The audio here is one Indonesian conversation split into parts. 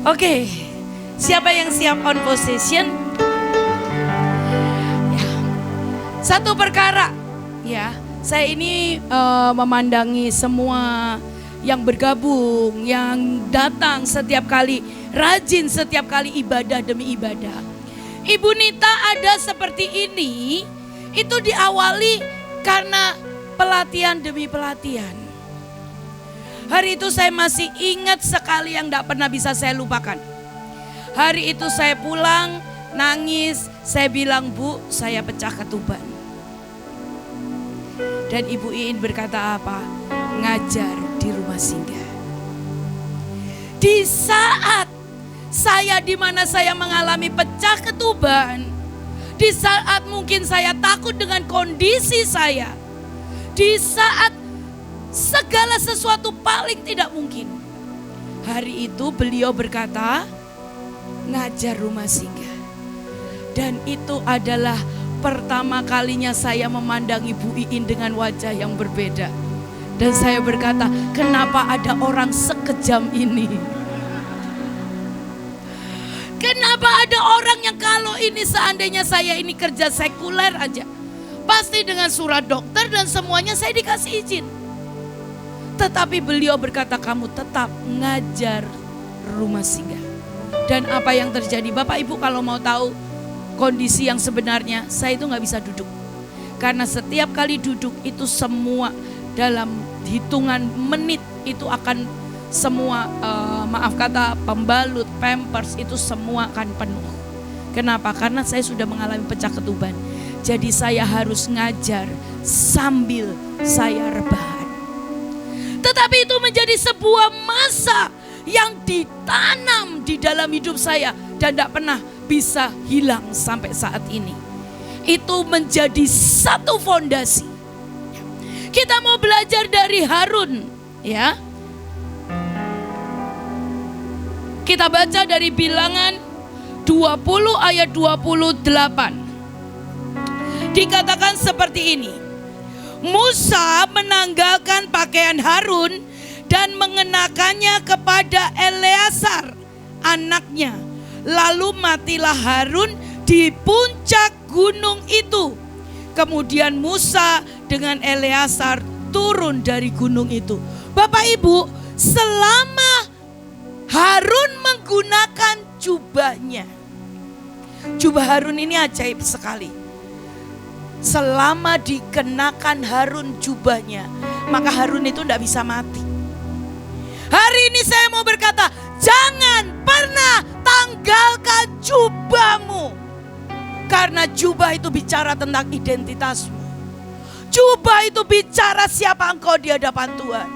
Oke, siapa yang siap on position? Ya. Satu perkara, ya. Saya ini memandangi semua yang bergabung, yang datang setiap kali, rajin setiap kali ibadah demi ibadah. Ibu Nita ada seperti ini, itu diawali karena pelatihan demi pelatihan. Hari itu saya masih ingat sekali yang tidak pernah bisa saya lupakan. Hari itu saya pulang, nangis, saya bilang, "Bu, saya pecah ketuban." Dan Ibu Iin berkata apa? Ngajar di rumah singgah. Di saat saya di mana saya mengalami pecah ketuban, di saat mungkin saya takut dengan kondisi saya, di saat segala sesuatu paling tidak mungkin. Hari itu beliau berkata, ngajar rumah singgah. Dan itu adalah pertama kalinya saya memandang Ibu Iin dengan wajah yang berbeda. Dan saya berkata, kenapa ada orang sekejam ini? Kenapa ada orang yang kalau ini seandainya saya ini kerja sekuler aja, pasti dengan surat dokter dan semuanya saya dikasih izin. Tetapi beliau berkata, kamu tetap ngajar rumah singgah. Dan apa yang terjadi? Bapak Ibu kalau mau tahu kondisi yang sebenarnya, saya itu gak bisa duduk. Karena setiap kali duduk itu semua dalam hitungan menit itu akan semua, maaf kata, pembalut, pampers itu semua akan penuh. Kenapa? Karena saya sudah mengalami pecah ketuban. Jadi saya harus ngajar sambil saya rebahan. Tetapi itu menjadi sebuah masa yang ditanam di dalam hidup saya dan tidak pernah bisa hilang sampai saat ini. Itu menjadi satu fondasi. Kita mau belajar dari Harun, ya. Kita baca dari Bilangan 20 ayat 28. Dikatakan seperti ini. Musa menanggalkan pakaian Harun dan mengenakannya kepada Eleazar anaknya. Lalu matilah Harun di puncak gunung itu. Kemudian Musa dengan Eleazar turun dari gunung itu. Bapak Ibu, selama Harun menggunakan jubahnya. Jubah Harun ini ajaib sekali. Selama dikenakan Harun jubahnya, maka Harun itu tidak bisa mati. Hari ini saya mau berkata, jangan pernah tanggalkan jubahmu. Karena jubah itu bicara tentang identitasmu. Jubah itu bicara siapa engkau di hadapan Tuhan.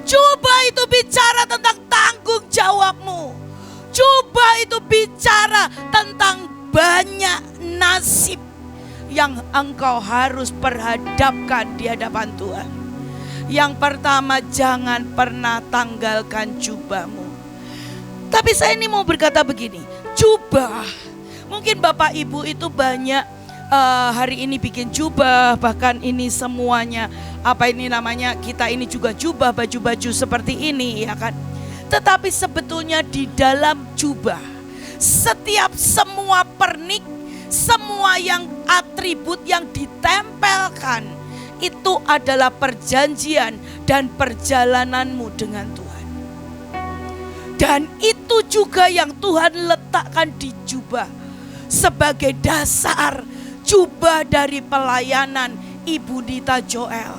Jubah itu bicara tentang tanggung jawabmu. Jubah itu bicara tentang banyak nasib yang engkau harus perhadapkan di hadapan Tuhan. Yang pertama, jangan pernah tanggalkan jubahmu. Tapi saya ini mau berkata begini, jubah. Mungkin Bapak Ibu itu banyak hari ini bikin jubah, bahkan ini semuanya apa ini namanya, kita ini juga jubah, baju-baju seperti ini, ya kan. Tetapi sebetulnya di dalam jubah, setiap semua pernik, semua yang atribut yang ditempelkan itu adalah perjanjian dan perjalananmu dengan Tuhan. Dan itu juga yang Tuhan letakkan di jubah sebagai dasar jubah dari pelayanan Ibu Nita Joel.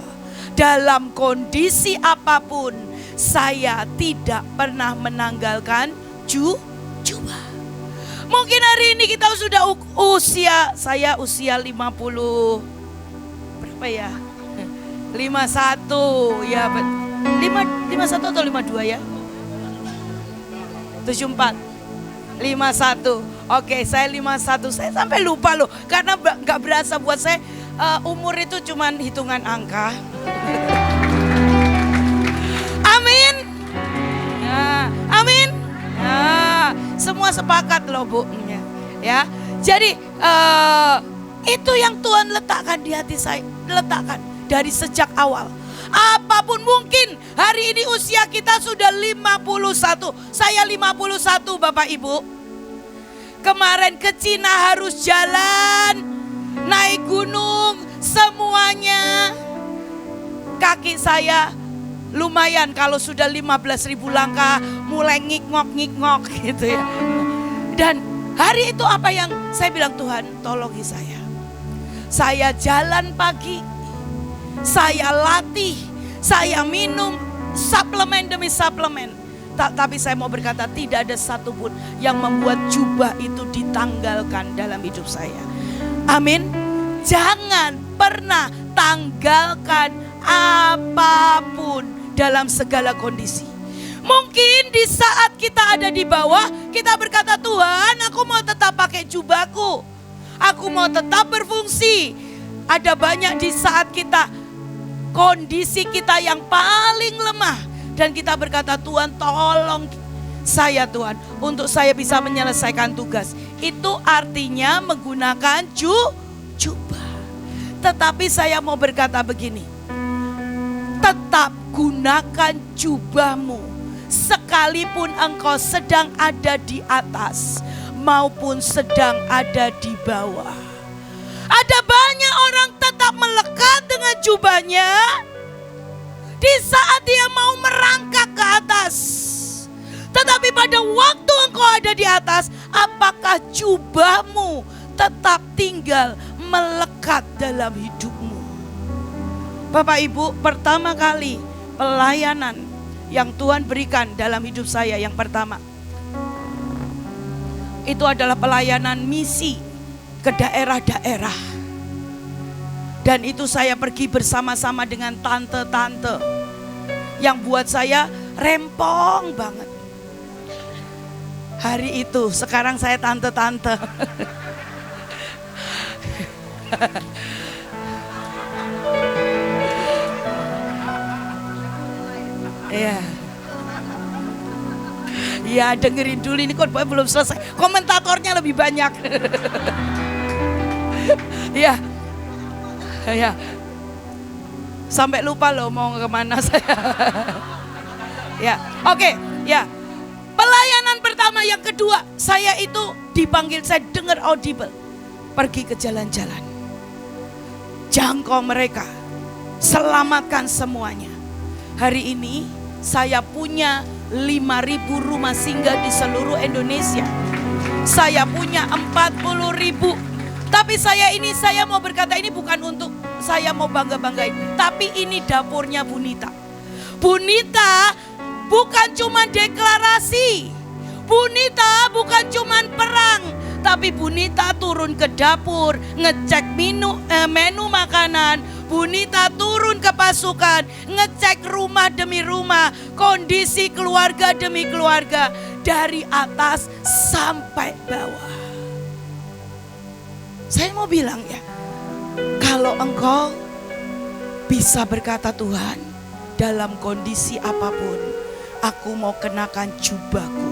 Dalam kondisi apapun, saya tidak pernah menanggalkan jubah. Mungkin hari ini kita sudah saya usia 50, berapa ya? 51 ya, 51 atau 52 ya? 74, 51. Oke, saya 51, saya sampai lupa loh. Karena gak berasa buat saya, umur itu cuman hitungan angka. Amin. Ya, amin. Ya, semua sepakat loh Bu. Ya, jadi itu yang Tuhan letakkan di hati saya, letakkan dari sejak awal. Apapun mungkin hari ini usia kita sudah 51. Saya 51 Bapak Ibu. Kemarin ke Cina harus jalan, naik gunung, semuanya. Kaki saya lumayan kalau sudah 15.000 langkah mulai ngik-ngok gitu ya. Dan hari itu apa yang saya bilang, Tuhan tolongi saya. Saya jalan pagi, saya latih, saya minum suplemen demi suplemen. Tapi saya mau berkata tidak ada satupun yang membuat jubah itu ditanggalkan dalam hidup saya. Amin. Jangan pernah tanggalkan apapun dalam segala kondisi. Mungkin di saat kita ada di bawah, kita berkata, Tuhan aku mau tetap pakai jubahku. Aku mau tetap berfungsi. Ada banyak di saat kita, kondisi kita yang paling lemah. Dan kita berkata, Tuhan tolong saya Tuhan, untuk saya bisa menyelesaikan tugas. Itu artinya menggunakan jubah. Tetapi saya mau berkata begini, tetap gunakan jubahmu sekalipun engkau sedang ada di atas maupun sedang ada di bawah. Ada banyak orang tetap melekat dengan jubahnya di saat dia mau merangkak ke atas. Tetapi pada waktu engkau ada di atas, apakah jubahmu tetap tinggal melekat dalam hidupmu? Bapak Ibu, pertama kali pelayanan yang Tuhan berikan dalam hidup saya, yang pertama itu adalah pelayanan misi ke daerah-daerah. Dan itu saya pergi bersama-sama dengan tante-tante yang buat saya rempong banget. Hari itu, sekarang saya tante-tante. Ya. Ya dengerin dulu, ini khotbah belum selesai. Komentatornya lebih banyak. Ya. Ya. Sampai lupa loh mau kemana saya. Ya, oke, ya. Pelayanan pertama, yang kedua, saya itu dipanggil, saya dengar audible. Pergi ke jalan-jalan. Jangkau mereka. Selamatkan semuanya. Hari ini saya punya 5.000 rumah singgah di seluruh Indonesia. Saya punya 40.000. Tapi saya mau berkata, ini bukan untuk saya mau bangga-banggain. Tapi ini dapurnya Bu Nita. Bu Nita bukan cuma deklarasi. Bu Nita bukan cuma perang. Tapi Bu Nita turun ke dapur, ngecek menu makanan. Bu Nita turun ke pasukan, ngecek rumah demi rumah, kondisi keluarga demi keluarga, dari atas sampai bawah. Saya mau bilang ya, kalau engkau bisa berkata, Tuhan, dalam kondisi apapun, aku mau kenakan jubahku,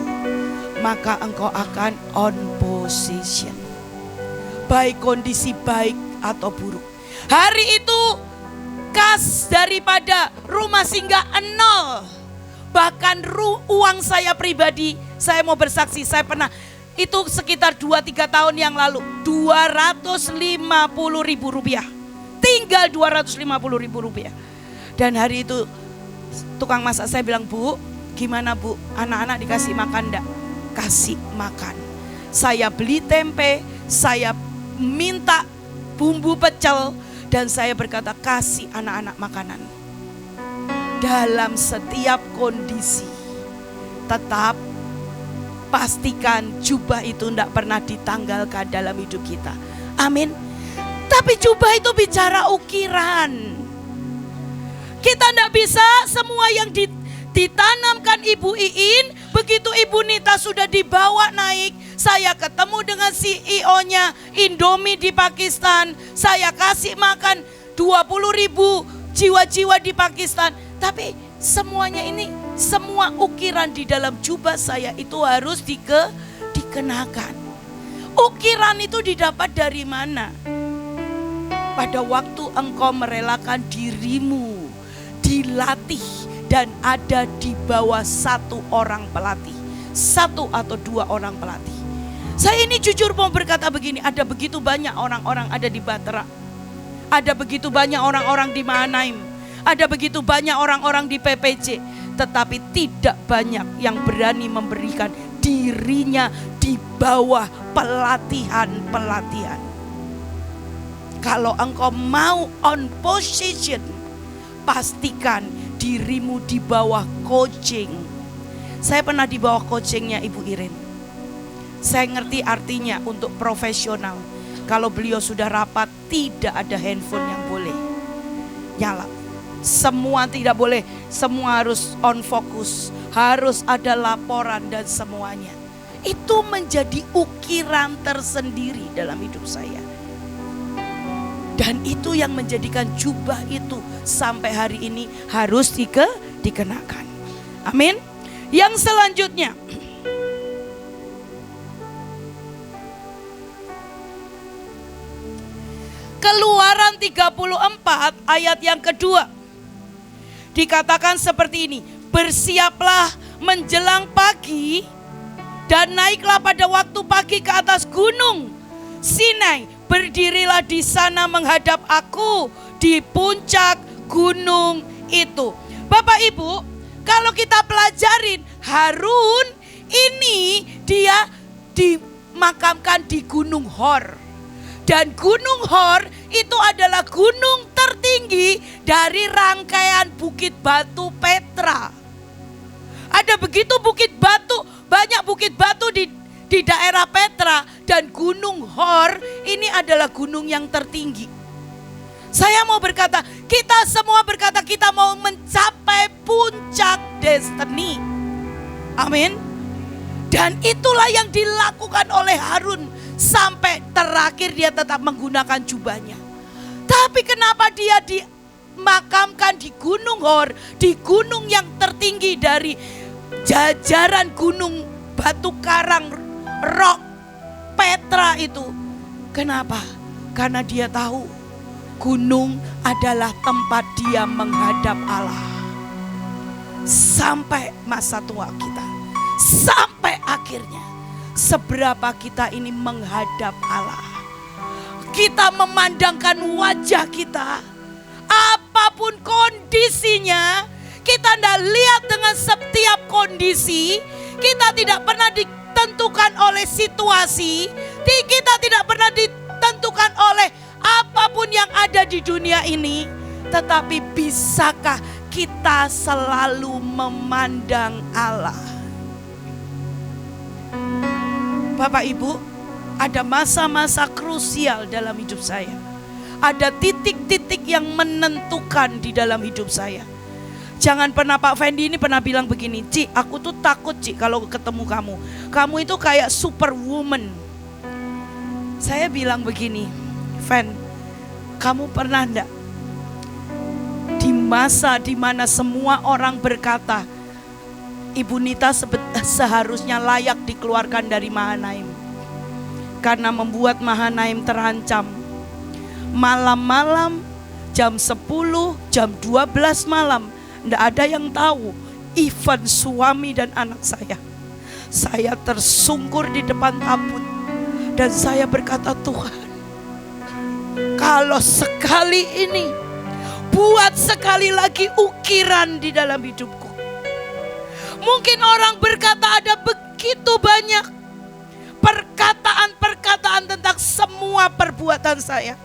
maka engkau akan on position. Baik kondisi baik atau buruk. Hari itu kas daripada rumah singgah 0. Bahkan uang saya pribadi, saya mau bersaksi, saya pernah, itu sekitar 2-3 tahun yang lalu, 250.000 rupiah. Tinggal 250.000 rupiah. Dan hari itu tukang masak saya bilang, Bu, gimana Bu, anak-anak dikasih makan enggak? Kasih makan. Saya beli tempe, saya minta bumbu pecel, dan saya berkata, kasih anak-anak makanan. Dalam setiap kondisi, tetap pastikan jubah itu tidak pernah ditanggalkan dalam hidup kita. Amin. Tapi jubah itu bicara ukiran. Kita tidak bisa semua yang ditanamkan Ibu Iin, begitu Ibu Nita sudah dibawa naik, saya ketemu dengan CEO-nya Indomie di Pakistan, saya kasih makan 20.000 jiwa-jiwa di Pakistan. Tapi semuanya ini, semua ukiran di dalam jubah saya itu harus dikenakan. Ukiran itu didapat dari mana? Pada waktu engkau merelakan dirimu dilatih dan ada di bawah satu orang pelatih, satu atau dua orang pelatih. Saya ini jujur mau berkata begini, ada begitu banyak orang-orang ada di Batra, ada begitu banyak orang-orang di Mahanaim, ada begitu banyak orang-orang di PPJ, tetapi tidak banyak yang berani memberikan dirinya di bawah pelatihan-pelatihan. Kalau engkau mau on position, pastikan dirimu di bawah coaching. Saya pernah di bawah coachingnya Ibu Irin. Saya ngerti artinya untuk profesional. Kalau beliau sudah rapat, tidak ada handphone yang boleh nyala. Semua tidak boleh, semua harus on fokus, harus ada laporan dan semuanya. Itu menjadi ukiran tersendiri dalam hidup saya. Dan itu yang menjadikan jubah itu sampai hari ini harus dikenakan. Amin. Yang selanjutnya, Keluaran 34 ayat yang kedua. Dikatakan seperti ini, bersiaplah menjelang pagi dan naiklah pada waktu pagi ke atas gunung Sinai. Berdirilah di sana menghadap aku di puncak gunung itu. Bapak Ibu, kalau kita pelajarin, Harun ini dia dimakamkan di Gunung Hor. Dan Gunung Hor itu adalah gunung tertinggi dari rangkaian Bukit Batu Petra. Ada begitu bukit batu, banyak bukit batu di daerah Petra, dan Gunung Hor ini adalah gunung yang tertinggi. Saya mau berkata, kita semua berkata kita mau mencapai puncak destiny. Amin. Dan itulah yang dilakukan oleh Harun. Sampai terakhir dia tetap menggunakan jubahnya. Tapi kenapa dia dimakamkan di Gunung Hor, di gunung yang tertinggi dari jajaran gunung batu karang rock Petra itu? Kenapa? Karena dia tahu gunung adalah tempat dia menghadap Allah. Sampai masa tua kita, sampai akhirnya, seberapa kita ini menghadap Allah. Kita memandangkan wajah kita, apapun kondisinya, kita tidak lihat dengan setiap kondisi. Kita tidak pernah ditentukan oleh situasi, kita tidak pernah ditentukan oleh apapun yang ada di dunia ini. Tetapi bisakah kita selalu memandang Allah? Bapak Ibu, ada masa-masa krusial dalam hidup saya. Ada titik-titik yang menentukan di dalam hidup saya. Jangan pernah, Pak Fendi ini pernah bilang begini, Ci, aku tuh takut Ci kalau ketemu kamu. Kamu itu kayak superwoman. Saya bilang begini, Fen, kamu pernah enggak di masa dimana semua orang berkata, Ibu Nita seharusnya layak dikeluarkan dari Mahanaim karena membuat Mahanaim terancam. Malam-malam jam 10, jam 12 malam, tidak ada yang tahu, even suami dan anak saya. Saya tersungkur di depan tabut dan saya berkata, Tuhan, kalau sekali ini, buat sekali lagi ukiran di dalam hidupku. Mungkin orang berkata ada begitu banyak perkataan-perkataan tentang semua perbuatan saya.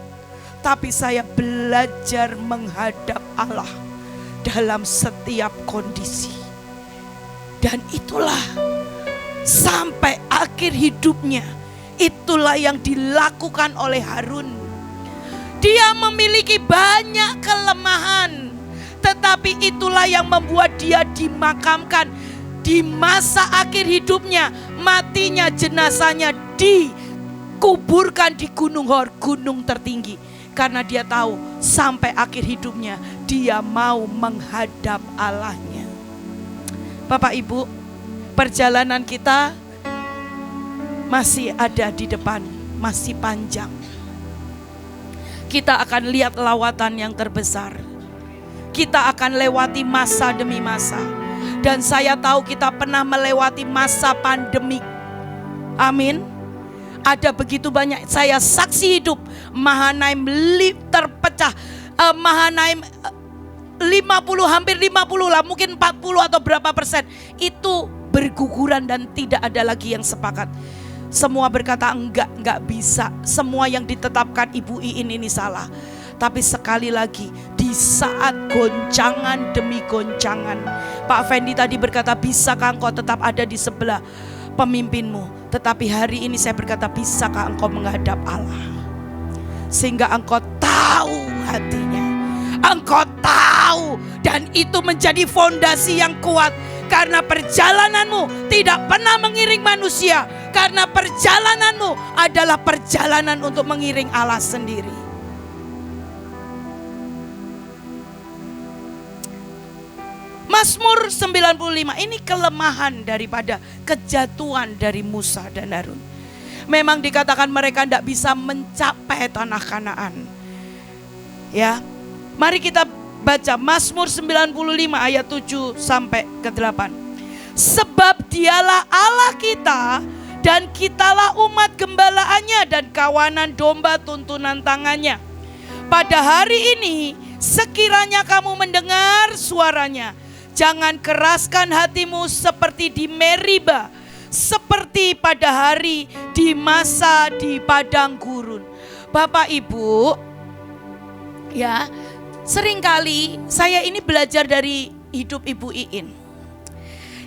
Tapi saya belajar menghadap Allah dalam setiap kondisi. Dan itulah sampai akhir hidupnya, itulah yang dilakukan oleh Harun. Dia memiliki banyak kelemahan, tetapi itulah yang membuat dia dimakamkan di masa akhir hidupnya. Matinya, jenazahnya dikuburkan di Gunung Hor, gunung tertinggi. Karena dia tahu sampai akhir hidupnya dia mau menghadap Allahnya. Bapak Ibu, perjalanan kita masih ada di depan, masih panjang. Kita akan lihat lawatan yang terbesar. Kita akan lewati masa demi masa. Dan saya tahu kita pernah melewati masa pandemik. Amin. Ada begitu banyak, saya saksi hidup Mahanaim terpecah. Mahanaim 50, hampir 50 lah, mungkin 40 atau berapa persen. Itu berguguran dan tidak ada lagi yang sepakat. Semua berkata enggak bisa. Semua yang ditetapkan Ibu Iin ini salah. Tapi sekali lagi, di saat goncangan demi goncangan, Pak Fendi tadi berkata, bisakah engkau tetap ada di sebelah pemimpinmu? Tetapi hari ini saya berkata, bisakah engkau menghadap Allah? Sehingga engkau tahu hatinya. Engkau tahu, dan itu menjadi fondasi yang kuat. Karena perjalananmu tidak pernah mengiring manusia. Karena perjalananmu adalah perjalanan untuk mengiring Allah sendiri. Mazmur 95 ini kelemahan daripada kejatuhan dari Musa dan Harun. Memang dikatakan mereka tidak bisa mencapai tanah Kanaan. Ya, mari kita baca Mazmur 95 ayat 7 sampai ke 8. Sebab dialah Allah kita dan kitalah umat gembalaannya dan kawanan domba tuntunan tangannya. Pada hari ini sekiranya kamu mendengar suaranya, jangan keraskan hatimu seperti di Meriba, seperti pada hari di masa di padang gurun. Bapak Ibu, ya, seringkali saya ini belajar dari hidup Ibu Iin.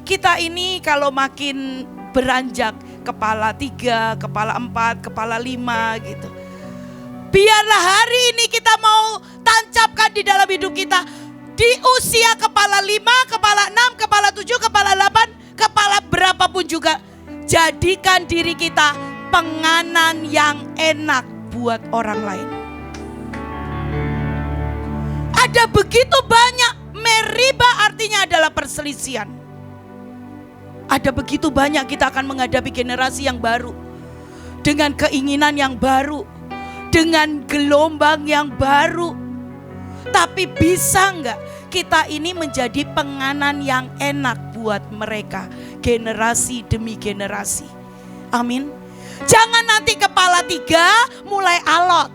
Kita ini kalau makin beranjak kepala 3, kepala 4, kepala 5 gitu. Biarlah hari ini kita mau tancapkan di dalam hidup kita. Di usia kepala 5, kepala 6, kepala 7, kepala 8, kepala berapapun juga. Jadikan diri kita penganan yang enak buat orang lain. Ada begitu banyak, Meriba artinya adalah perselisihan. Ada begitu banyak kita akan menghadapi generasi yang baru. Dengan keinginan yang baru. Dengan gelombang yang baru. Tapi bisa enggak kita ini menjadi penganan yang enak buat mereka. Generasi demi generasi. Amin. Jangan nanti kepala 3 mulai alot.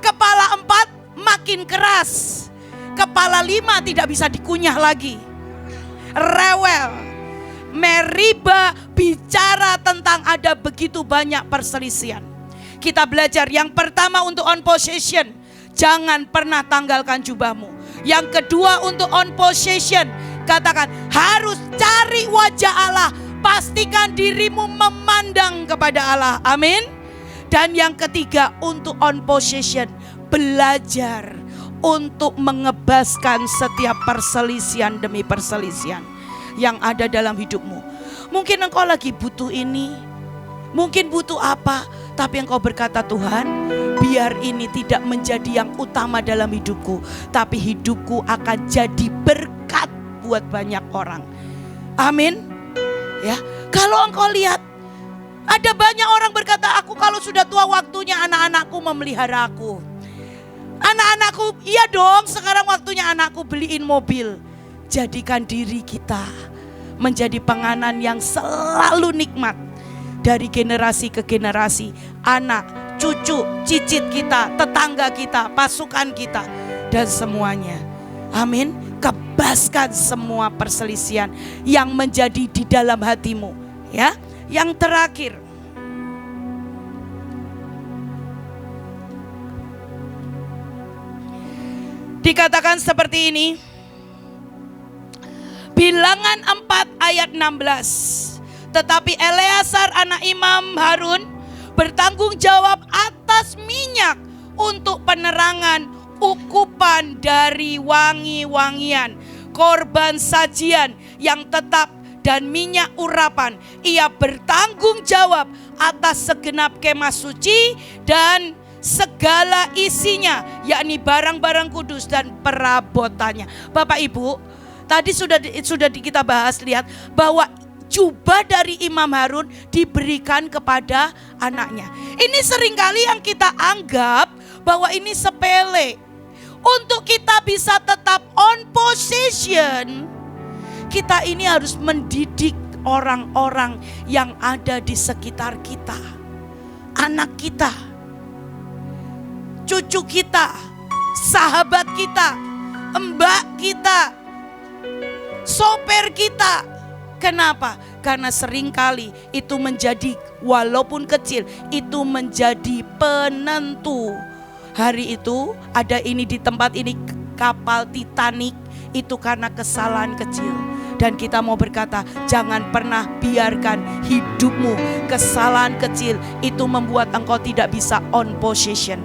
Kepala 4 makin keras. Kepala 5 tidak bisa dikunyah lagi. Rewel. Meriba bicara tentang ada begitu banyak perselisihan. Kita belajar yang pertama untuk on possession. Jangan pernah tanggalkan jubahmu. Yang kedua untuk on possession. Katakan harus cari wajah Allah. Pastikan dirimu memandang kepada Allah. Amin. Dan yang ketiga untuk on possession. Belajar untuk mengebaskan setiap perselisihan demi perselisihan yang ada dalam hidupmu. Mungkin engkau lagi butuh ini. Mungkin butuh apa. Tapi engkau berkata, Tuhan, biar ini tidak menjadi yang utama dalam hidupku, tapi hidupku akan jadi berkat buat banyak orang. Amin. Ya, kalau engkau lihat ada banyak orang berkata, aku kalau sudah tua waktunya anak-anakku memelihara aku. Anak-anakku, iya dong, sekarang waktunya anakku beliin mobil. Jadikan diri kita menjadi penganan yang selalu nikmat. Dari generasi ke generasi, anak, cucu, cicit kita, tetangga kita, pasukan kita, dan semuanya. Amin. Kebaskan semua perselisihan yang menjadi di dalam hatimu. Ya, yang terakhir. Dikatakan seperti ini. Bilangan 4 ayat 16. Tetapi Eleazar anak Imam Harun bertanggung jawab atas minyak untuk penerangan, ukupan dari wangi-wangian, korban sajian yang tetap dan minyak urapan. Ia bertanggung jawab atas segenap kemah suci dan segala isinya, yakni barang-barang kudus dan perabotannya. Bapak Ibu, tadi sudah kita bahas, lihat bahwa jubah dari Imam Harun diberikan kepada anaknya. Ini seringkali yang kita anggap bahwa ini sepele. Untuk kita bisa tetap on position, kita ini harus mendidik orang-orang yang ada di sekitar kita. Anak kita, cucu kita, sahabat kita, mbak kita, sopir kita. Kenapa? Karena seringkali itu menjadi, walaupun kecil, itu menjadi penentu. Hari itu ada ini di tempat ini, kapal Titanic, itu karena kesalahan kecil. Dan kita mau berkata, jangan pernah biarkan hidupmu, kesalahan kecil itu membuat engkau tidak bisa on position.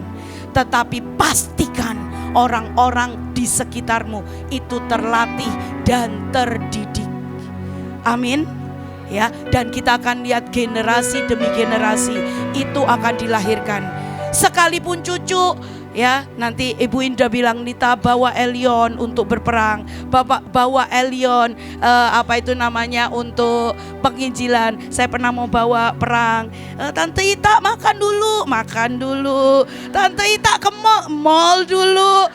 Tetapi pastikan orang-orang di sekitarmu itu terlatih dan terdidik. Amin. Ya, dan kita akan lihat generasi demi generasi itu akan dilahirkan. Sekalipun cucu, ya, nanti Ibu Indra bilang, Nita bawa Elion untuk berperang, Bapak bawa Elion untuk penginjilan. Saya pernah mau bawa perang. Tante Ita makan dulu. Tante Ita ke mall dulu.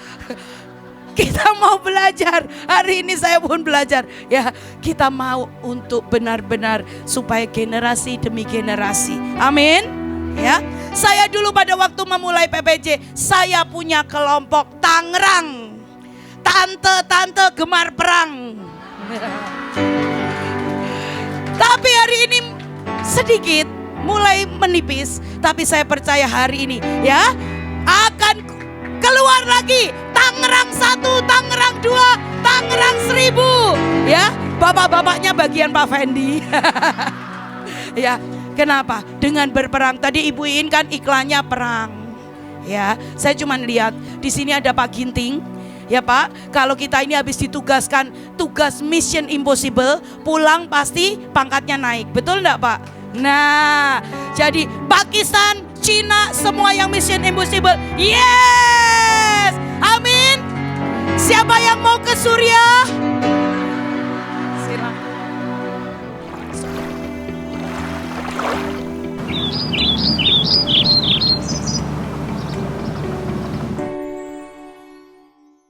Kita mau belajar. Hari ini saya pun belajar. Ya, kita mau untuk benar-benar supaya generasi demi generasi. Amin. Ya, saya dulu pada waktu memulai PPJ, saya punya kelompok Tangerang, tante-tante gemar perang. Tapi hari ini sedikit mulai menipis, tapi saya percaya hari ini ya akan keluar lagi Tangerang 1, Tangerang 2, Tangerang 1000. Ya, bapak-bapaknya bagian Pak Fendi. Ya. Kenapa? Dengan berperang. Tadi Ibu Iin kan iklannya perang. Ya, saya cuma lihat di sini ada Pak Ginting. Ya Pak, kalau kita ini habis ditugaskan tugas Mission Impossible, pulang pasti pangkatnya naik. Betul enggak Pak? Nah, jadi Pakistan, Cina, semua yang Mission Impossible. Yes! Amin. Siapa yang mau ke Suriah? Silakan.